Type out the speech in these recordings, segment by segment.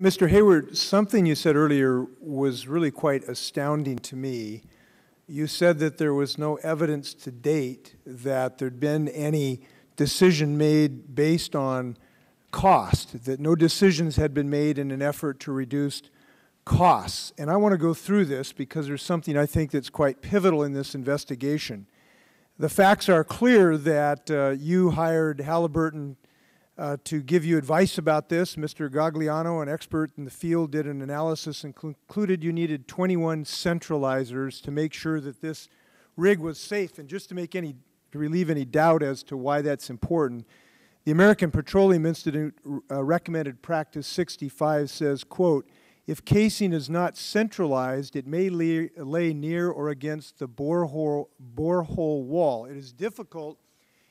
Mr. Hayward, something you said earlier was really quite astounding to me. You said that there was no evidence to date that there'd been any decision made based on cost, that no decisions had been made in an effort to reduce costs. And I want to go through this because there's something I think that's quite pivotal in this investigation. The facts are clear that you hired Halliburton to give you advice about this. Mr. Gagliano, an expert in the field, did an analysis and concluded you needed 21 centralizers to make sure that this rig was safe. And just to relieve any doubt as to why that's important, the American Petroleum Institute recommended practice 65 says, quote, if casing is not centralized, it may lay near or against the borehole wall. It is difficult,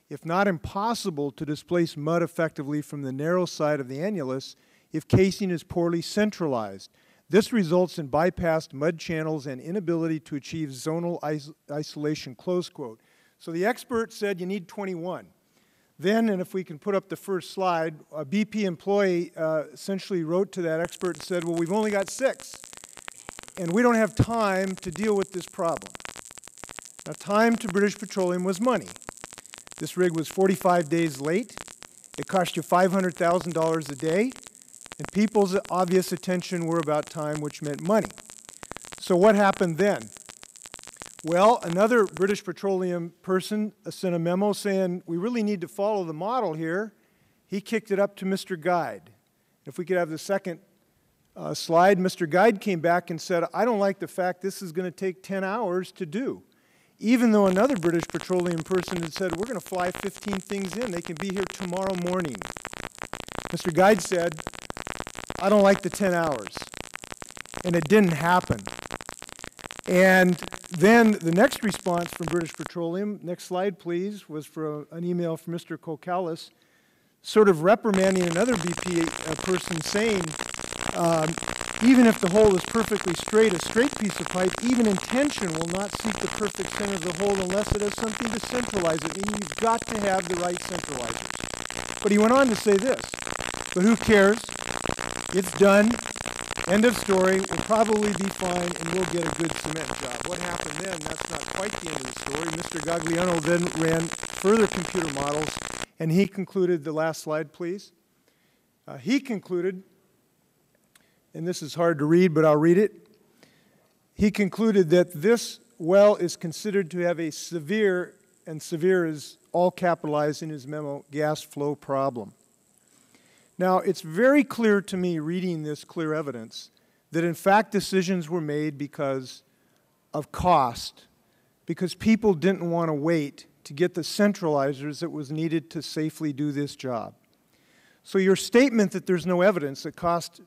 if not impossible, to displace mud effectively from the narrow side of the annulus if casing is poorly centralized. This results in bypassed mud channels and inability to achieve zonal isolation, close quote. So the expert said you need 21. Then, and if we can put up the first slide, a BP employee essentially wrote to that expert and said, well, we've only got 6, and we don't have time to deal with this problem. Now, time to British Petroleum was money. This rig was 45 days late. It cost you $500,000 a day, and people's obvious attention were about time, which meant money. So what happened then? Well, another British Petroleum person sent a memo saying, we really need to follow the model here. He kicked it up to Mr. Guide. If we could have the second slide, Mr. Guide came back and said, I don't like the fact this is going to take 10 hours to do. Even though another British Petroleum person had said, we're going to fly 15 things in. They can be here tomorrow morning. Mr. Guide said, I don't like the 10 hours. And it didn't happen. And then the next response from British Petroleum, next slide please, was for an email from Mr. Kokalis, sort of reprimanding another BP person saying, even if the hole is perfectly straight, a straight piece of pipe, even in tension, will not seek the perfect center of the hole unless it has something to centralize it. And you've got to have the right centralizer. But he went on to say this, but who cares? It's done. End of story. We'll probably be fine, and we'll get a good cement job. What happened then, that's not quite the end of the story. Mr. Gagliano then ran further computer models, and he concluded, the last slide, please. He concluded, and this is hard to read, but I'll read it. He concluded that this well is considered to have a severe, and severe is all capitalized in his memo, gas flow problem. Now, it's very clear to me, reading this clear evidence, that in fact decisions were made because of cost, because people didn't want to wait to get the centralizers that was needed to safely do this job. So your statement that there's no evidence that cost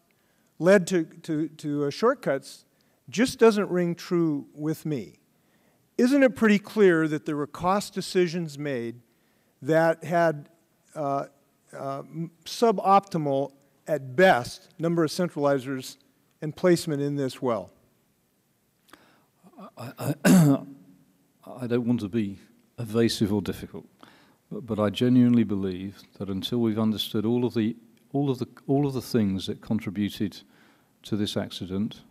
led to shortcuts just doesn't ring true with me. Isn't it pretty clear that there were cost decisions made that had suboptimal, at best, number of centralizers and placement in this well? I don't want to be evasive or difficult, but I genuinely believe that until we've understood all of the things that contributed to this accident,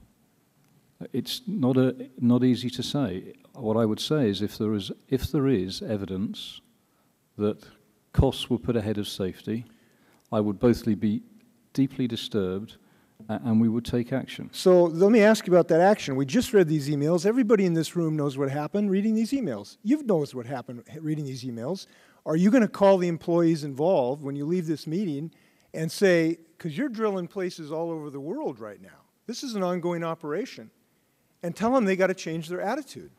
it's not easy to say. What I would say is if there is evidence that costs were put ahead of safety, I would both be deeply disturbed and we would take action. So let me ask you about that action. We just read these emails. Everybody in this room knows what happened reading these emails. You know what happened reading these emails. Are you going to call the employees involved when you leave this meeting and say, because you're drilling places all over the world right now, this is an ongoing operation, and tell them they got to change their attitude?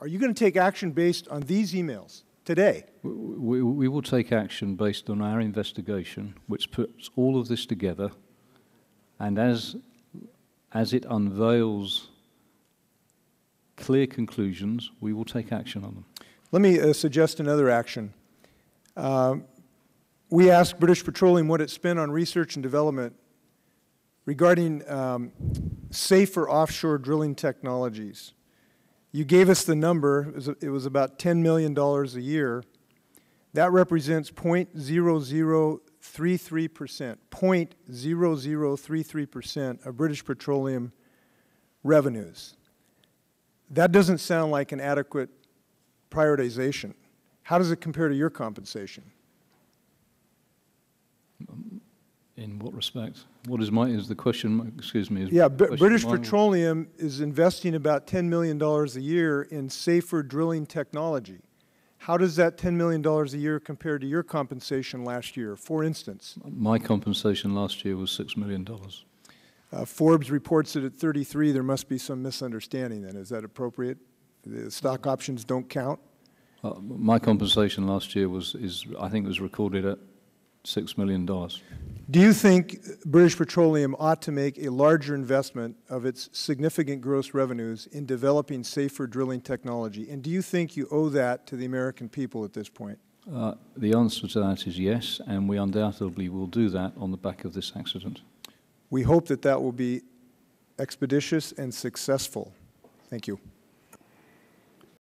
Are you going to take action based on these emails today? We will take action based on our investigation, which puts all of this together, and as it unveils clear conclusions, we will take action on them. Let me suggest another action. We asked British Petroleum what it spent on research and development regarding safer offshore drilling technologies. You gave us the number. It was about $10 million a year. That represents 0.00 0.0033% of British Petroleum revenues. That doesn't sound like an adequate prioritization. How does it compare to your compensation? In what respect? What is the question, excuse me? Yeah, British Petroleum is investing about $10 million a year in safer drilling technology. How does that $10 million a year compare to your compensation last year, for instance? My compensation last year was $6 million. Forbes reports it at 33. There must be some misunderstanding then. Is that appropriate? The stock options don't count? My compensation last year I think was recorded at $6 million. Do you think British Petroleum ought to make a larger investment of its significant gross revenues in developing safer drilling technology? And do you think you owe that to the American people at this point? The answer to that is yes, and we undoubtedly will do that on the back of this accident. We hope that that will be expeditious and successful. Thank you.